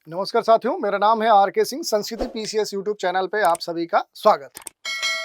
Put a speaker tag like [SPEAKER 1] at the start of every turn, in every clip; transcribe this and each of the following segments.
[SPEAKER 1] नमस्कार साथियों, मेरा नाम है आर.के. सिंह। संस्कृति पीसीएस यूट्यूब चैनल पे आप सभी का स्वागत है।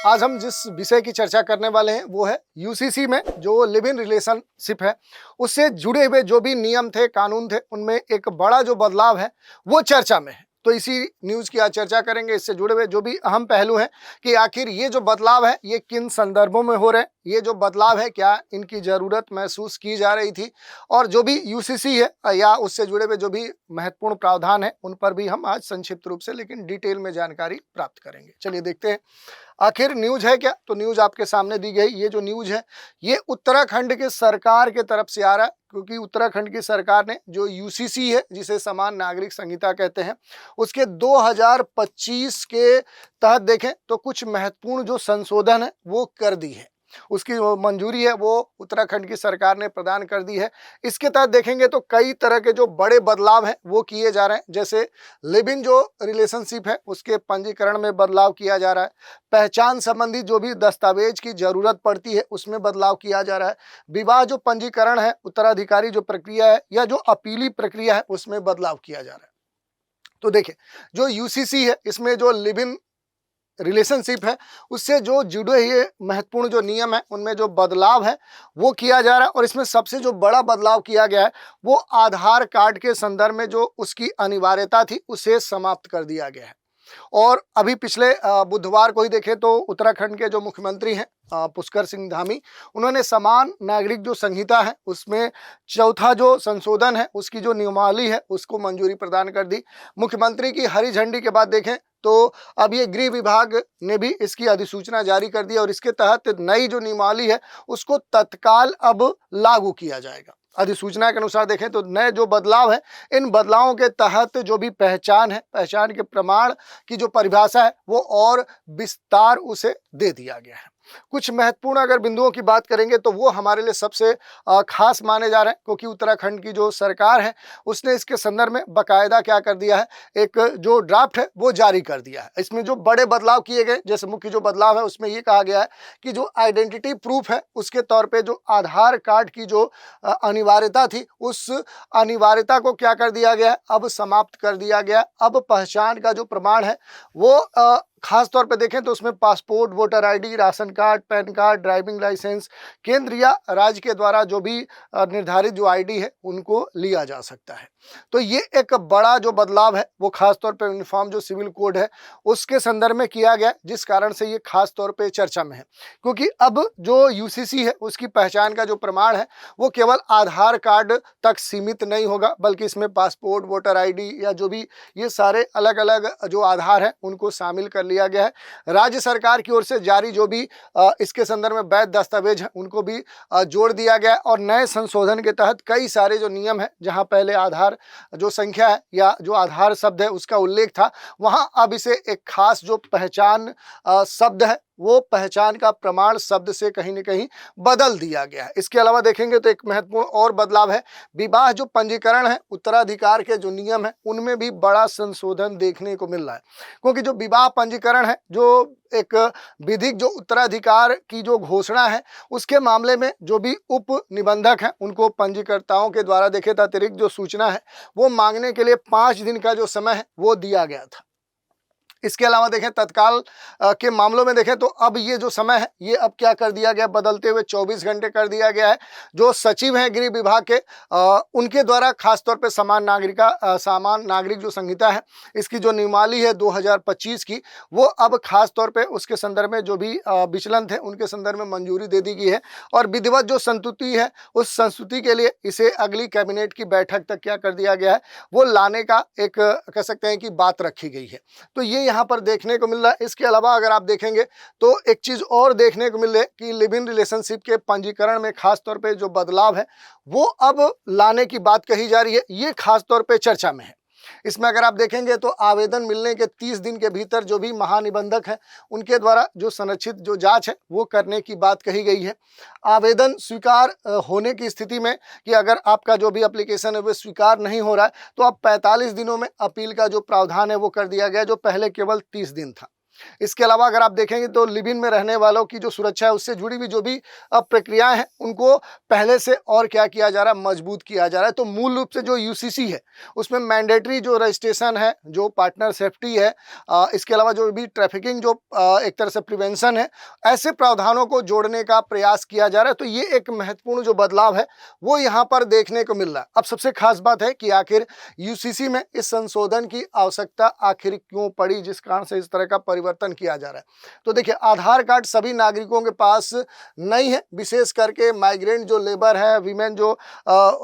[SPEAKER 1] आज हम जिस विषय की चर्चा करने वाले हैं वो है यूसीसी में जो लिव इन रिलेशनशिप है उससे जुड़े हुए जो भी नियम थे, कानून थे, उनमें एक बड़ा जो बदलाव है वो चर्चा में है। तो इसी न्यूज़ की आज चर्चा करेंगे। इससे जुड़े हुए जो भी अहम पहलू हैं कि आखिर ये जो बदलाव है ये किन संदर्भों में हो रहे हैं, ये जो बदलाव है क्या इनकी ज़रूरत महसूस की जा रही थी, और जो भी यूसीसी है या उससे जुड़े हुए जो भी महत्वपूर्ण प्रावधान है उन पर भी हम आज संक्षिप्त रूप से लेकिन डिटेल में जानकारी प्राप्त करेंगे। चलिए देखते हैं आखिर न्यूज़ है क्या। तो न्यूज़ आपके सामने दी गई। ये जो न्यूज़ है ये उत्तराखंड के सरकार के तरफ से आ रहा है, क्योंकि उत्तराखंड की सरकार ने जो यूसीसी है, जिसे समान नागरिक संहिता कहते हैं, उसके 2025 के तहत देखें तो कुछ महत्वपूर्ण जो संशोधन है वो कर दी है। उसकी वो मंजूरी है वो उत्तराखंड की सरकार ने प्रदान कर दी है। इसके तहत देखेंगे तो कई तरह के जो बड़े बदलाव हैं वो किए जा रहे हैं। जैसे लिव इन जो रिलेशनशिप है उसके पंजीकरण में बदलाव किया जा रहा है। पहचान संबंधी जो भी दस्तावेज की जरूरत पड़ती है उसमें बदलाव किया जा रहा है। विवाह जो पंजीकरण है, उत्तराधिकारी जो प्रक्रिया है या जो अपीली प्रक्रिया है उसमें बदलाव किया जा रहा है। तो देखिए जो यूसीसी है इसमें जो लिव इन रिलेशनशिप है उससे जो जुड़े हुए महत्वपूर्ण जो नियम है उनमें जो बदलाव है वो किया जा रहा है। और इसमें सबसे जो बड़ा बदलाव किया गया है वो आधार कार्ड के संदर्भ में जो उसकी अनिवार्यता थी उसे समाप्त कर दिया गया है। और अभी पिछले बुधवार को ही देखें तो उत्तराखंड के जो मुख्यमंत्री हैं पुष्कर सिंह धामी, उन्होंने समान नागरिक जो संहिता है उसमें चौथा जो संशोधन है उसकी जो नियमावली है उसको मंजूरी प्रदान कर दी। मुख्यमंत्री की हरी झंडी के बाद देखें तो अब ये गृह विभाग ने भी इसकी अधिसूचना जारी कर दी और इसके तहत नई जो नियमावली है उसको तत्काल अब लागू किया जाएगा। अधिसूचना के अनुसार देखें तो नए जो बदलाव है, इन बदलावों के तहत जो भी पहचान है, पहचान के प्रमाण की जो परिभाषा है वो और विस्तार उसे दे दिया गया है। कुछ महत्वपूर्ण अगर बिंदुओं की बात करेंगे तो वो हमारे लिए सबसे खास माने जा रहे हैं, क्योंकि उत्तराखंड की जो सरकार है उसने इसके संदर्भ में बाकायदा क्या कर दिया है, एक जो ड्राफ्ट है वो जारी कर दिया है। इसमें जो बड़े बदलाव किए गए, जैसे मुख्य जो बदलाव है उसमें ये कहा गया है कि जो आइडेंटिटी प्रूफ है उसके तौर पे जो आधार कार्ड की जो अनिवार्यता थी उस अनिवार्यता को क्या कर दिया गया है, अब समाप्त कर दिया गया। अब पहचान का जो प्रमाण है वो खास तौर पे देखें तो उसमें passport, voter ID, ration card, PAN card, driving licence, केंद्र या राज्य के द्वारा जो भी निर्धारित जो आईडी है उनको लिया जा सकता है। तो ये एक बड़ा जो बदलाव है वो खास तौर पे यूनिफॉर्म जो सिविल कोड है उसके संदर्भ में किया गया, जिस कारण से ये खास तौर पे चर्चा में है। क्योंकि अब जो यूसीसी है उसकी पहचान का जो प्रमाण है वो केवल आधार कार्ड तक सीमित नहीं होगा, बल्कि इसमें पासपोर्ट, वोटर आईडी या जो भी ये सारे अलग अलग जो आधार हैं उनको शामिल कर लिया गया है। राज्य सरकार की ओर से जारी जो भी इसके संदर्भ में वैध दस्तावेज हैं उनको भी जोड़ दिया गया है। और नए संशोधन के तहत कई सारे जो नियम है, जहां पहले आधार जो संख्या है या जो आधार शब्द है उसका उल्लेख था, वहां अब इसे एक खास जो पहचान शब्द है वो पहचान का प्रमाण शब्द से कहीं न कहीं बदल दिया गया है। इसके अलावा देखेंगे तो एक महत्वपूर्ण और बदलाव है, विवाह जो पंजीकरण है, उत्तराधिकार के जो नियम है उनमें भी बड़ा संशोधन देखने को मिल रहा है। क्योंकि जो विवाह पंजीकरण है, जो एक विधिक जो उत्तराधिकार की जो घोषणा है उसके मामले में जो भी उप निबंधक हैं उनको पंजीकर्ताओं के द्वारा देखे तो अतिरिक्त जो सूचना है वो मांगने के लिए 5 दिन का जो समय है वो दिया गया था। इसके अलावा देखें तत्काल के मामलों में देखें तो अब ये जो समय है ये अब क्या कर दिया गया, बदलते हुए 24 घंटे कर दिया गया है। जो सचिव हैं गृह विभाग के उनके द्वारा खासतौर पे सामान नागरिक जो संहिता है इसकी जो नियमावली है 2025 की, वो अब खास तौर पे उसके संदर्भ में जो भी विचलन थे उनके संदर्भ में मंजूरी दे दी गई है। और विधिवत जो संस्तुति है उस संस्तुति के लिए इसे अगली कैबिनेट की बैठक तक क्या कर दिया गया है, वो लाने का एक कह सकते हैं कि बात रखी गई है। तो ये यहाँ पर देखने को मिल रहा है। इसके अलावा अगर आप देखेंगे तो एक चीज और देखने को मिल रही है कि लिव इन रिलेशनशिप के पंजीकरण में खास तौर पे जो बदलाव है वो अब लाने की बात कही जा रही है। ये खास तौर पे चर्चा में है। इसमें अगर आप देखेंगे तो आवेदन मिलने के 30 दिन के भीतर जो भी महानिबंधक है उनके द्वारा जो संरक्षित जो जांच है वो करने की बात कही गई है। आवेदन स्वीकार होने की स्थिति में कि अगर आपका जो भी एप्लीकेशन है वो स्वीकार नहीं हो रहा है तो अब 45 दिनों में अपील का जो प्रावधान है वो कर दिया गया, जो पहले केवल 30 दिन था। इसके अलावा अगर आप देखेंगे तो लिव इन में रहने वालों की जो सुरक्षा है उससे जुड़ी हुई जो भी प्रक्रियाएं हैं उनको पहले से और क्या किया जा रहा है, मजबूत किया जा रहा है। तो मूल रूप से जो यूसीसी है उसमें मैंडेटरी जो रजिस्ट्रेशन है, जो पार्टनर सेफ्टी है, इसके अलावा जो भी ट्रैफिकिंग जो एक तरह से प्रिवेंशन है, ऐसे प्रावधानों को जोड़ने का प्रयास किया जा रहा है। तो ये एक महत्वपूर्ण जो बदलाव है वो यहाँ पर देखने को मिल रहा है। अब सबसे खास बात है कि आखिर यूसीसी में इस संशोधन की आवश्यकता आखिर क्यों पड़ी, जिस कारण से इस तरह का परिवर्तन किया जा रहा है। तो देखिए, आधार कार्ड सभी नागरिकों के पास नहीं है, विशेष करके माइग्रेंट जो लेबर है, वीमेन जो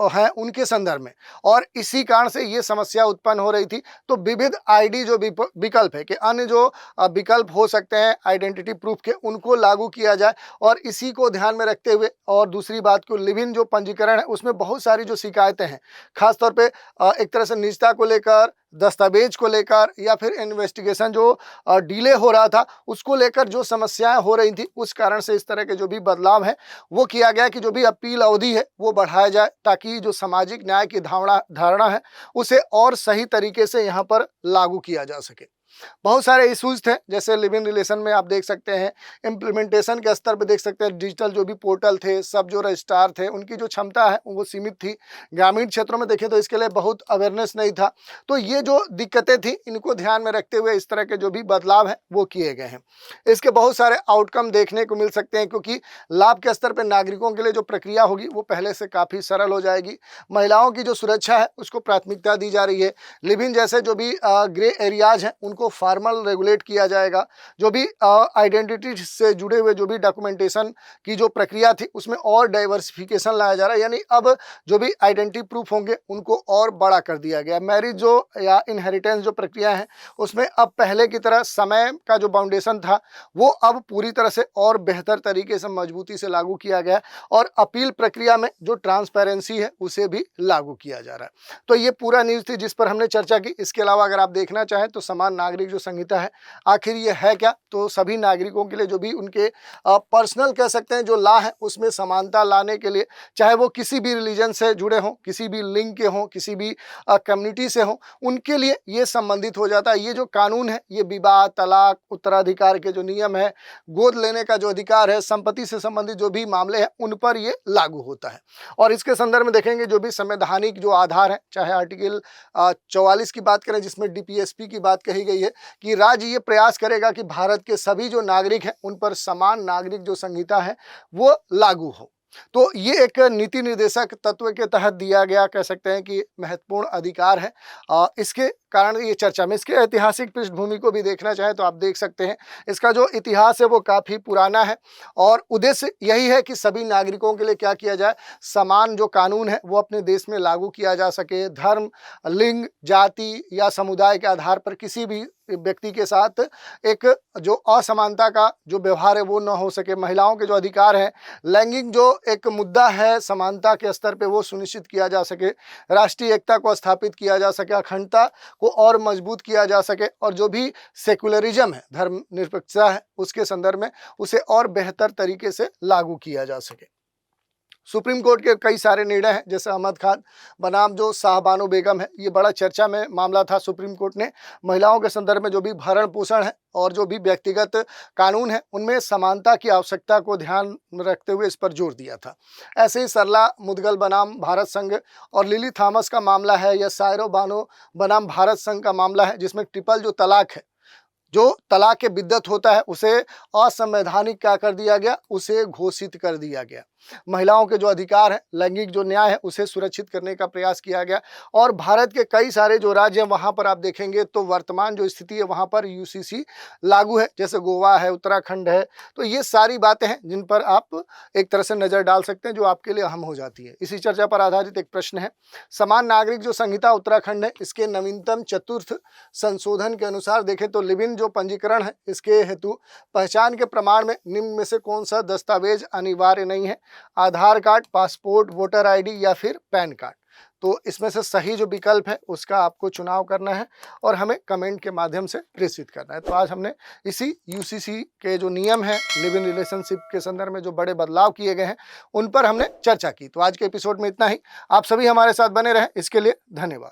[SPEAKER 1] है उनके संदर्भ में, और इसी कारण से ये समस्या उत्पन्न हो रही थी। तो विविध आईडी जो विकल्प है कि अन्य जो विकल्प हो सकते हैं आइडेंटिटी प्रूफ के, उनको लागू किया जाए। और इसी को ध्यान में रखते हुए, और दूसरी बात को लिव इन जो पंजीकरण है उसमें बहुत सारी जो शिकायतें हैं, खासतौर पे एक तरह से निजता को लेकर, दस्तावेज को लेकर, या फिर इन्वेस्टिगेशन जो डिले हो रहा था उसको लेकर जो समस्याएं हो रही थी, उस कारण से इस तरह के जो भी बदलाव है वो किया गया कि जो भी अपील अवधि है वो बढ़ाया जाए, ताकि जो सामाजिक न्याय की धारणा है उसे और सही तरीके से यहाँ पर लागू किया जा सके। बहुत सारे इश्यूज थे, जैसे लिव इन रिलेशन में आप देख सकते हैं, इम्प्लीमेंटेशन के स्तर पर देख सकते हैं, डिजिटल जो भी पोर्टल थे, सब जो रजिस्ट्रार थे उनकी जो क्षमता है वो सीमित थी। ग्रामीण क्षेत्रों में देखें तो इसके लिए बहुत अवेयरनेस नहीं था। तो ये जो दिक्कतें थी इनको ध्यान में रखते हुए इस तरह के जो भी बदलाव हैं वो किए गए हैं। इसके बहुत सारे आउटकम देखने को मिल सकते हैं, क्योंकि लाभ के स्तर पर नागरिकों के लिए जो प्रक्रिया होगी वो पहले से काफ़ी सरल हो जाएगी। महिलाओं की जो सुरक्षा है उसको प्राथमिकता दी जा रही है। लिव इन जैसे जो भी ग्रे एरियाज हैं उनको फॉर्मल रेगुलेट किया जाएगा। जो भी आइडेंटिटी से जुड़े हुए जो भी डॉक्यूमेंटेशन की जो प्रक्रिया थी उसमें और डाइवर्सिफिकेशन लाया जा रहा है, यानी अब जो भी आइडेंटिटी प्रूफ होंगे उनको और बड़ा कर दिया गया। मैरिज जो या इनहेरिटेंस जो प्रक्रिया है उसमें अब पहले की तरह समय का जो बाउंडेशन था वो अब पूरी तरह से और बेहतर तरीके से मजबूती से लागू किया गया है, और अपील प्रक्रिया में जो ट्रांसपेरेंसी है उसे भी लागू किया जा रहा है। तो ये पूरा न्यूज़ थी जिस पर हमने चर्चा की। इसके अलावा अगर आप देखना चाहें तो समान नागरिक जो संहिता है आखिर ये है क्या, तो सभी नागरिकों के लिए जो भी उनके पर्सनल कह सकते हैं जो लॉ है उसमें समानता लाने के लिए, चाहे वो किसी भी रिलीजन से जुड़े हों, किसी भी लिंग के हों, किसी भी कम्युनिटी से हों, उनके लिए ये संबंधित हो जाता है। ये जो कानून है ये विवाह, तलाक, उत्तराधिकार के जो नियम है, गोद लेने का जो अधिकार है, संपत्ति से संबंधित जो भी मामले हैं उन पर ये लागू होता है। और इसके संदर्भ में देखेंगे जो भी संवैधानिक जो आधार है, चाहे आर्टिकल 44 की बात करें जिसमें डीपीएसपी की बात कही गई है कि राज्य ये प्रयास करेगा कि भारत के सभी जो नागरिक हैं उन पर समान नागरिक जो संहिता है वो लागू हो। तो ये एक नीति निर्देशक तत्व के तहत दिया गया कह सकते हैं कि महत्वपूर्ण अधिकार है। इसके कारण ये चर्चा में, इसके ऐतिहासिक पृष्ठभूमि को भी देखना चाहे तो आप देख सकते हैं इसका जो इतिहास है वो काफ़ी पुराना है, और उद्देश्य यही है कि सभी नागरिकों के लिए क्या किया जाए, समान जो कानून है वो अपने देश में लागू किया जा सके। धर्म, लिंग, जाति या समुदाय के आधार पर किसी भी व्यक्ति के साथ एक जो असमानता का जो व्यवहार है वो न हो सके। महिलाओं के जो अधिकार हैं, लैंगिक जो एक मुद्दा है समानता के स्तर पे वो सुनिश्चित किया जा सके। राष्ट्रीय एकता को स्थापित किया जा सके, अखंडता को और मजबूत किया जा सके, और जो भी सेकुलरिज्म है, धर्मनिरपेक्षता है, उसके संदर्भ में उसे और बेहतर तरीके से लागू किया जा सके। सुप्रीम कोर्ट के कई सारे निर्णय हैं, जैसे अहमद खान बनाम जो शाहबानो बेगम है, ये बड़ा चर्चा में मामला था। सुप्रीम कोर्ट ने महिलाओं के संदर्भ में जो भी भरण पोषण है और जो भी व्यक्तिगत कानून है उनमें समानता की आवश्यकता को ध्यान में रखते हुए इस पर जोर दिया था। ऐसे ही सरला मुदगल बनाम भारत संघ और लिली थॉमस का मामला है, या सायरो बानो बनाम भारत संघ का मामला है, जिसमें ट्रिपल जो तलाक है, जो तलाक के बिद्दत होता है उसे असंवैधानिक क्या कर दिया गया, उसे घोषित कर दिया गया। महिलाओं के जो अधिकार है, लैंगिक जो न्याय है उसे सुरक्षित करने का प्रयास किया गया। और भारत के कई सारे जो राज्य हैं वहाँ पर आप देखेंगे तो वर्तमान जो स्थिति है वहाँ पर यूसीसी लागू है, जैसे गोवा है, उत्तराखंड है। तो ये सारी बातें हैं जिन पर आप एक तरह से नज़र डाल सकते हैं, जो आपके लिए अहम हो जाती है। इसी चर्चा पर आधारित एक प्रश्न है, समान नागरिक जो संहिता उत्तराखंड है इसके नवीनतम चतुर्थ संशोधन के अनुसार देखें तो लिव इन जो पंजीकरण है इसके हेतु पहचान के प्रमाण में निम्न में से कौन सा दस्तावेज अनिवार्य नहीं है, आधार कार्ड, पासपोर्ट, वोटर आईडी या फिर पैन कार्ड। तो इसमें से सही जो विकल्प है उसका आपको चुनाव करना है और हमें कमेंट के माध्यम से प्रेषित करना है। तो आज हमने इसी यूसीसी के जो नियम है लिव इन रिलेशनशिप के संदर्भ में जो बड़े बदलाव किए गए हैं उन पर हमने चर्चा की। तो आज के एपिसोड में इतना ही। आप सभी हमारे साथ बने रहें, इसके लिए धन्यवाद।